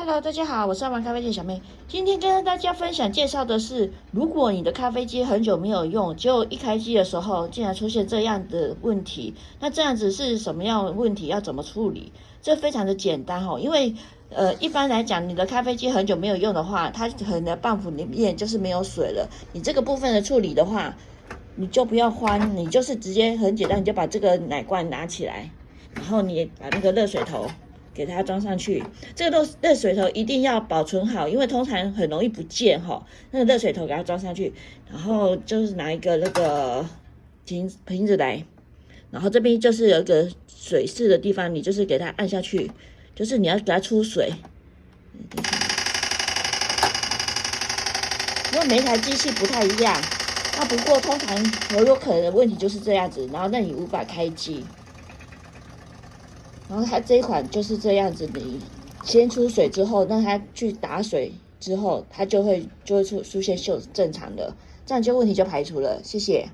Hello，大家好，我是阿玩咖啡店小妹。今天跟大家分享介绍的是，如果你的咖啡机很久没有用，结果一开机的时候竟然出现这样的问题，那这样子是什么样的问题？要怎么处理？这非常的简单因为一般来讲，你的咖啡机很久没有用的话，它可能棒浦里面就是没有水了。你这个部分的处理的话，你就不要慌，你就是直接很简单，你就把这个奶罐拿起来，然后你把那个热水头给它装上去，这个热水头一定要保存好，因为通常很容易不见那个热水头给它装上去，然后就是拿一个那个瓶子来，然后这边就是有一个水势的地方，你就是给它按下去，就是你要给它出水。因为每一台机器不太一样，那不过通常有可能的问题就是这样子，然后那你无法开机。然后它这一款就是这样子，你先出水之后，让它去打水之后，它就会出现正常的，这样就问题就排除了。谢谢。